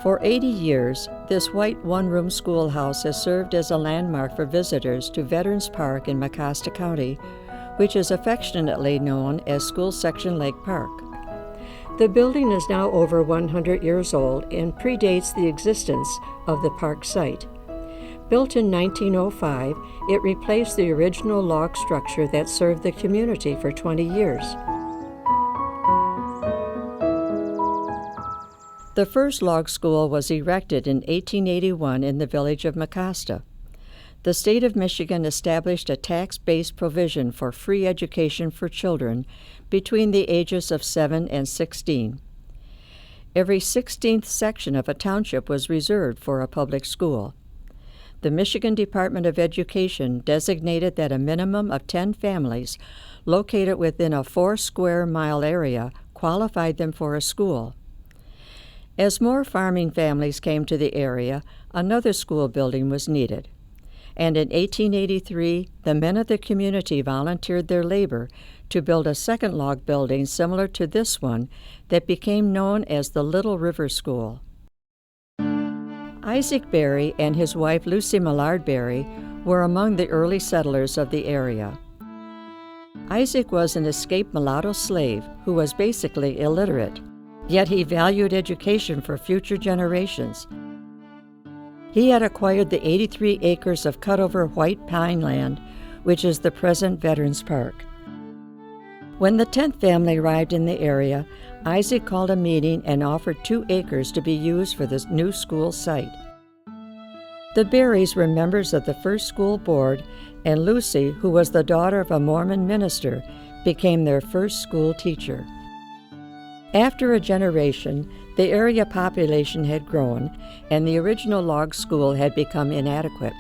For 80 years, this white one-room schoolhouse has served as a landmark for visitors to Veterans Park in Mecosta County, which is affectionately known as School Section Lake Park. The building is now over 100 years old and predates the existence of the park site. Built in 1905, it replaced the original log structure that served the community for 20 years. The first log school was erected in 1881 in the village of Mecosta. The state of Michigan established a tax-based provision for free education for children between the ages of 7 and 16. Every 16th section of a township was reserved for a public school. The Michigan Department of Education designated that a minimum of 10 families located within a 4-square-mile area qualified them for a school. As more farming families came to the area, another school building was needed. And in 1883, the men of the community volunteered their labor to build a second log building similar to this one that became known as the Little River School. Isaac Berry and his wife Lucy Millard Berry were among the early settlers of the area. Isaac was an escaped mulatto slave who was basically illiterate. Yet he valued education for future generations. He had acquired the 83 acres of cut-over white pine land, which is the present Veterans Park. When the 10th family arrived in the area, Isaac called a meeting and offered 2 acres to be used for this new school site. The Berrys were members of the first school board, and Lucy, who was the daughter of a Mormon minister, became their first school teacher. After a generation, the area population had grown, and the original log school had become inadequate.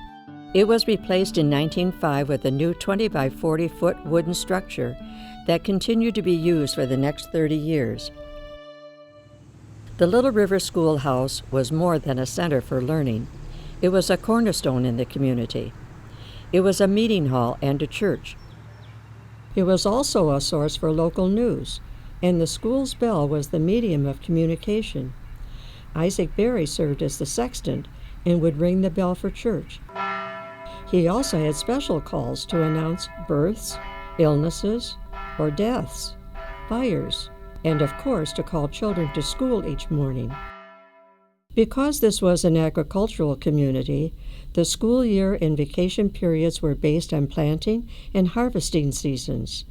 It was replaced in 1905 with a new 20 by 40 foot wooden structure that continued to be used for the next 30 years. The Little River Schoolhouse was more than a center for learning. It was a cornerstone in the community. It was a meeting hall and a church. It was also a source for local news, and the school's bell was the medium of communication. Isaac Berry served as the sexton and would ring the bell for church. He also had special calls to announce births, illnesses, or deaths, fires, and of course to call children to school each morning. Because this was an agricultural community, the school year and vacation periods were based on planting and harvesting seasons.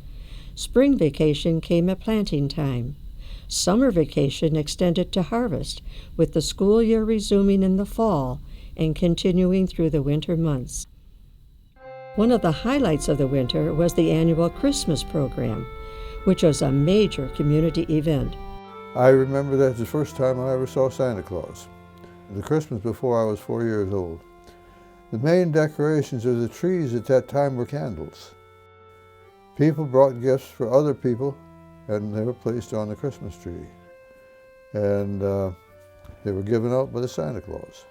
Spring vacation came at planting time. Summer vacation extended to harvest, with the school year resuming in the fall and continuing through the winter months. One of the highlights of the winter was the annual Christmas program, which was a major community event. I remember that the first time I ever saw Santa Claus, the Christmas before I was 4 years old. The main decorations of the trees at that time were candles. People brought gifts for other people, and they were placed on the Christmas tree. And they were given out by the Santa Claus.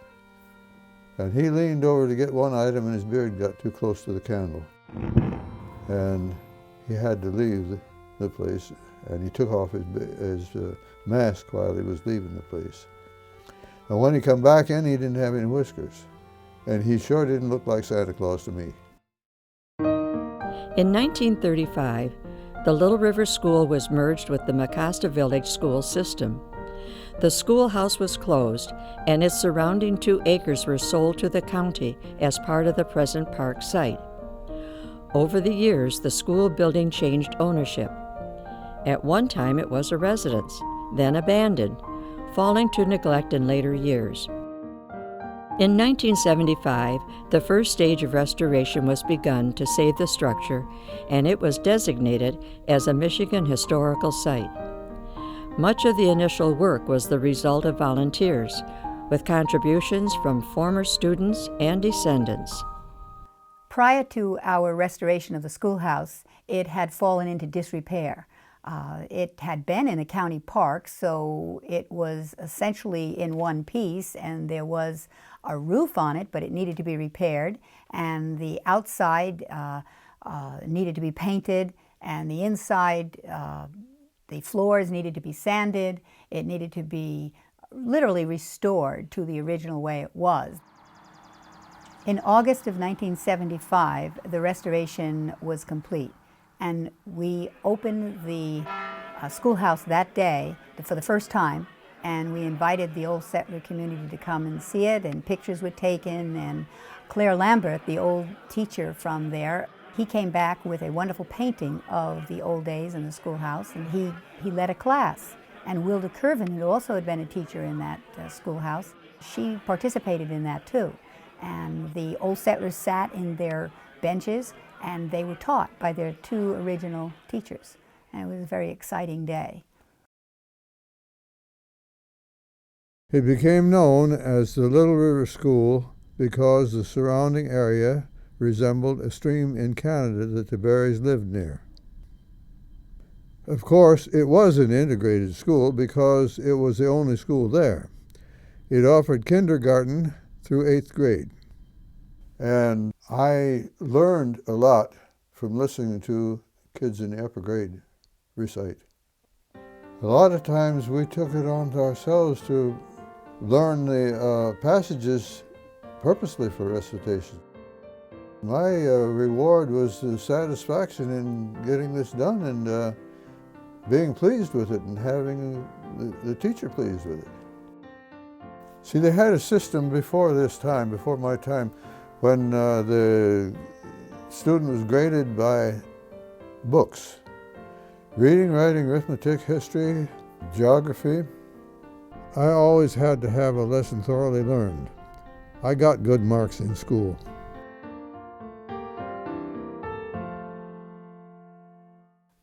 And he leaned over to get one item, and his beard got too close to the candle. And he had to leave the place, and he took off his mask while he was leaving the place. And when he come back in, he didn't have any whiskers. And he sure didn't look like Santa Claus to me. In 1935, the Little River School was merged with the Mecosta Village school system. The schoolhouse was closed, and its surrounding 2 acres were sold to the county as part of the present park site. Over the years, the school building changed ownership. At one time, it was a residence, then abandoned, falling to neglect in later years. In 1975, the first stage of restoration was begun to save the structure, and it was designated as a Michigan Historical Site. Much of the initial work was the result of volunteers, with contributions from former students and descendants. Prior to our restoration of the schoolhouse, it had fallen into disrepair. It had been in a county park, so it was essentially in one piece, and there was a roof on it, but it needed to be repaired, and the outside needed to be painted, and the inside, the floors needed to be sanded. It needed to be literally restored to the original way it was. In August of 1975, the restoration was complete, and we opened the schoolhouse that day for the first time, and we invited the old settler community to come and see it, and pictures were taken, and Claire Lambert, the old teacher from there, he came back with a wonderful painting of the old days in the schoolhouse, and he led a class. And Wilda Curvin, who also had been a teacher in that schoolhouse, she participated in that too. And the old settlers sat in their benches, and they were taught by their two original teachers. And it was a very exciting day. It became known as the Little River School because the surrounding area resembled a stream in Canada that the Barrys lived near. Of course, it was an integrated school because it was the only school there. It offered kindergarten through 8th grade. And I learned a lot from listening to kids in the upper grade recite. A lot of times we took it on ourselves to learn the passages purposely for recitation. My reward was the satisfaction in getting this done and being pleased with it and having the teacher pleased with it. See, they had a system before this time, before my time, when the student was graded by books. Reading, writing, arithmetic, history, geography. I always had to have a lesson thoroughly learned. I got good marks in school.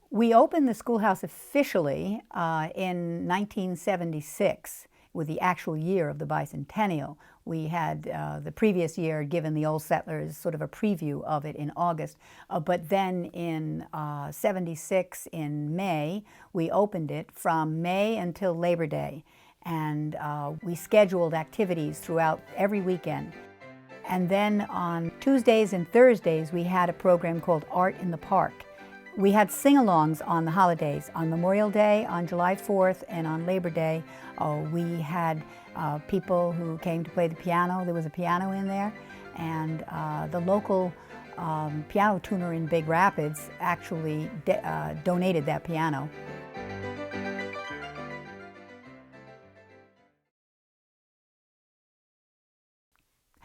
We opened the schoolhouse officially in 1976 with the actual year of the bicentennial. We had the previous year given the old settlers sort of a preview of it in August, but then in 76 in May, we opened it from May until Labor Day, and we scheduled activities throughout every weekend. And then on Tuesdays and Thursdays, we had a program called Art in the Park. We had sing-alongs on the holidays, on Memorial Day, on July 4th, and on Labor Day. We had people who came to play the piano. There was a piano in there, and the local piano tuner in Big Rapids actually donated that piano.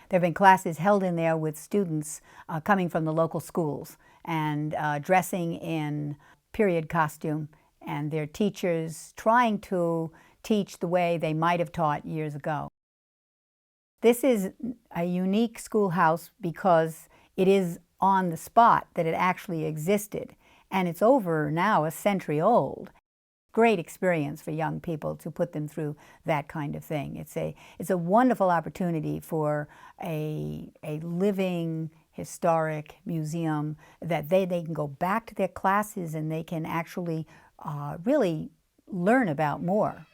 There have been classes held in there with students coming from the local schools and dressing in period costume, and their teachers trying to teach the way they might have taught years ago. This is a unique schoolhouse because it is on the spot that it actually existed, and it's over now a century old. Great experience for young people to put them through that kind of thing. It's a wonderful opportunity for a living historic museum that they can go back to their classes and they can actually really learn about more.